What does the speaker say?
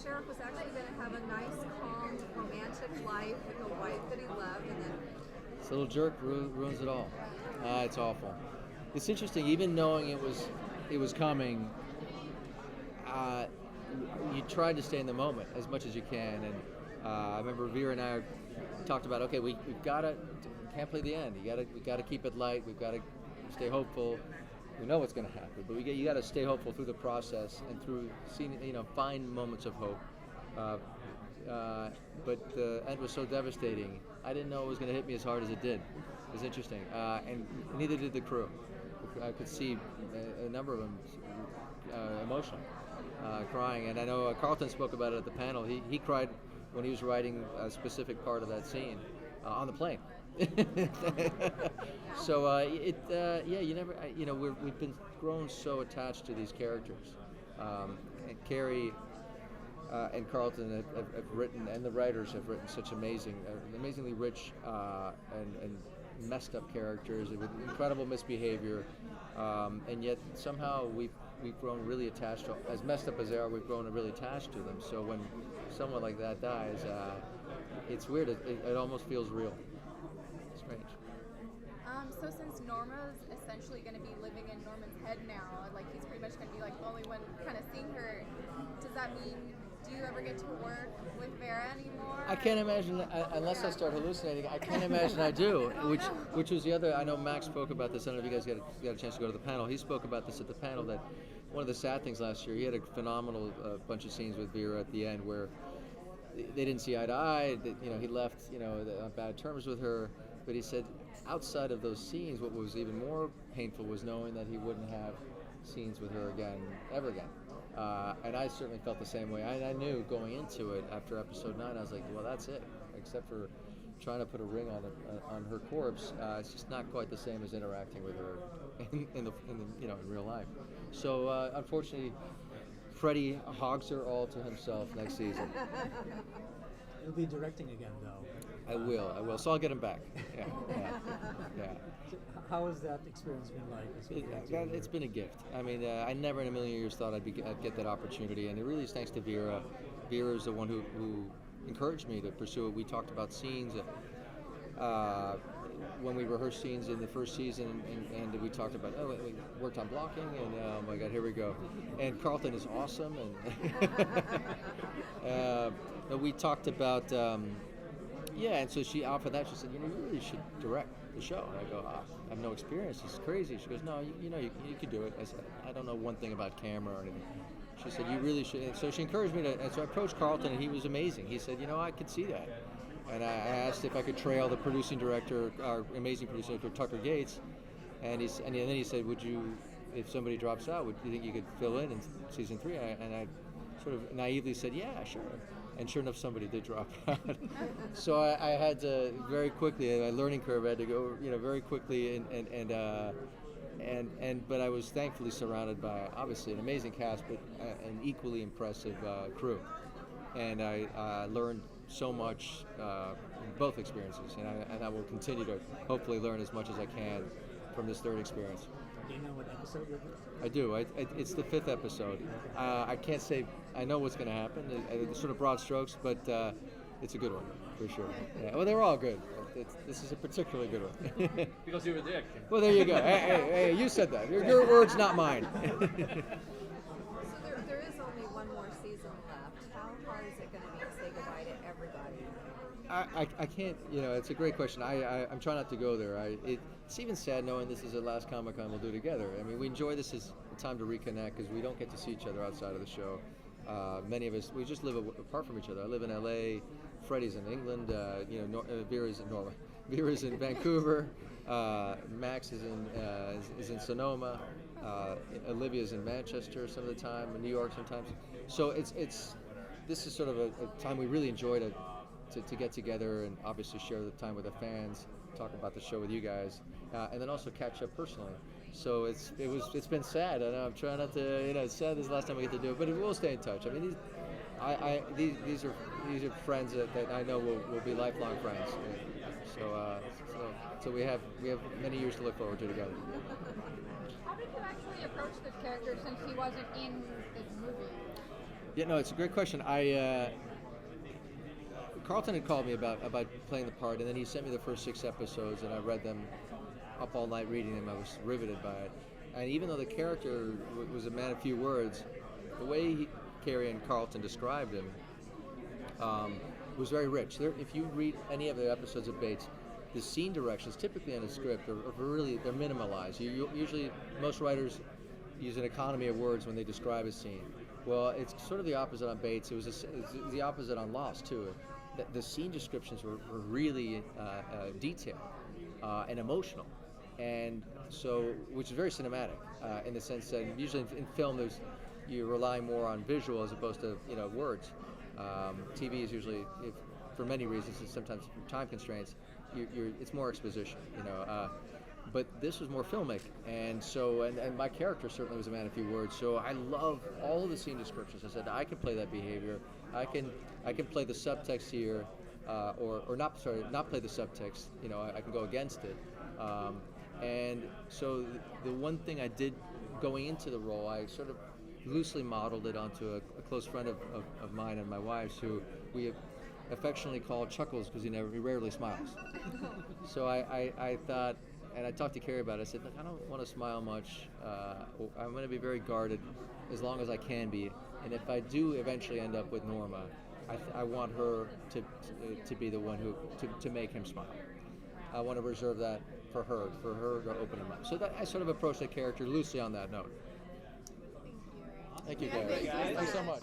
sheriff was actually going to have a nice, calm, romantic life with a wife that he loved, and then This little jerk ruins it all. It's awful. It's interesting, even knowing it was coming. You tried to stay in the moment as much as you can, and I remember Vera and I talked about, okay, we've got to can't play the end. We got to keep it light. We've got to stay hopeful. We know what's going to happen, but you got to stay hopeful through the process and through seeing, find moments of hope. But the end was so devastating. I didn't know it was going to hit me as hard as it did. It was interesting, and neither did the crew. I could see a number of them emotional, crying, and I know Carlton spoke about it at the panel. He cried when he was writing a specific part of that scene on the plane. So you never, we've been grown so attached to these characters, and Carrie and Carlton have written, and the writers have written such amazingly rich and messed up characters with incredible misbehavior, and yet somehow we've grown really attached to, as messed up as they are, we've grown really attached to them. So when someone like that dies, it's weird. It almost feels real. Strange. So since Norma's essentially going to be living in Norman's head now, like he's pretty much going to be like the only one kind of seeing her, does that mean, do you ever get to work with Vera anymore? I can't imagine, unless I start hallucinating, I can't imagine I do, which was the other, I know Max spoke about this, I don't know if you guys got a chance to go to the panel, he spoke about this at the panel, that one of the sad things last year, he had a phenomenal bunch of scenes with Vera at the end where they didn't see eye to eye, he left, on bad terms with her, but he said outside of those scenes, what was even more painful was knowing that he wouldn't have scenes with her again, ever again. And I certainly felt the same way. I knew going into it after episode 9, I was like, well, that's it. Except for trying to put a ring on her corpse, it's just not quite the same as interacting with her in real life. So unfortunately, Freddie hogs her all to himself next season. You'll be directing again, though. I will. So I'll get him back. Yeah. So how has that experience been like? It's been a gift. I mean, I never in a million years thought I'd get that opportunity, and it really is thanks to Vera. Vera is the one who encouraged me to pursue it. We talked about scenes when we rehearsed scenes in the first season, and we talked about, we worked on blocking, and oh my God, here we go. And Carlton is awesome, and we talked about. And so she offered that. She said, you really should direct the show. And I go, I have no experience. This is crazy. She goes, no, you could do it. I said, I don't know one thing about camera or anything. She said, you really should. And so she encouraged me to. And so I approached Carlton, and he was amazing. He said, I could see that. And I asked if I could trail the producing director, our amazing producing director, Tucker Gates. And then he said, would you, if somebody drops out, do you think you could fill in season 3? And I sort of naively said, yeah, sure. And sure enough, somebody did drop out. So I had to very quickly, my learning curve had to go, very quickly, but I was thankfully surrounded by obviously an amazing cast, but an equally impressive crew, and I learned so much in both experiences, and I will continue to hopefully learn as much as I can from this third experience. Do you know what episode it is? I do. It's the 5th episode. I can't say I know what's going to happen. It's sort of broad strokes, but it's a good one for sure. Yeah. Well, they're all good. This is a particularly good one. Because you were there. Well, there you go. Hey, you said that. Your words, not mine. So there is only one more season left. How hard is it going to be to say goodbye to everybody? I can't, it's a great question. I'm trying not to go there. It's even sad knowing this is the last Comic-Con we'll do together. I mean, we enjoy this as a time to reconnect because we don't get to see each other outside of the show. Many of us, we just live apart from each other. I live in LA, Freddie's in England, Vera's in Norway. Vera's in Vancouver, Max is in Sonoma, Olivia's in Manchester some of the time, in New York sometimes. So this is sort of a time we really enjoy to get together and obviously share the time with the fans, talk about the show with you guys, and then also catch up personally. So it's been sad. I know I'm trying not to, it's sad this is the last time we get to do it, but we'll stay in touch. I mean, these are friends that I know will be lifelong friends. So we have many years to look forward to together. How did you actually approach this character since he wasn't in this movie? Yeah, no, it's a great question. Carlton had called me about playing the part, and then he sent me the first 6 episodes, and I read them up all night reading them. I was riveted by it. And even though the character was a man of few words, the way Carrie and Carlton described him was very rich. If you read any of the episodes of Bates, the scene directions, typically in a script, are really, they're minimalized. Usually, most writers use an economy of words when they describe a scene. Well, it's sort of the opposite on Bates. It was the opposite on Lost, too. The scene descriptions were really detailed and emotional, and so, which is very cinematic in the sense that usually in film you rely more on visual as opposed to words. TV is usually, for many reasons, and sometimes for time constraints, it's more exposition. But this was more filmic, and so and my character certainly was a man of few words. So I love all of the scene descriptions. I said I can play that behavior. I can play the subtext here, or not play the subtext. I can go against it. And so the one thing I did going into the role, I sort of loosely modeled it onto a close friend of mine and my wife's, who we affectionately call Chuckles because he rarely smiles. So I thought, and I talked to Carrie about it. I said, look, I don't want to smile much. I'm going to be very guarded as long as I can be. And if I do eventually end up with Norma, I want her to be the one to make him smile. I want to reserve that for her to open him up. So I sort of approached that character loosely on that note. Thank you, Carrie. Thank you Thank you so much.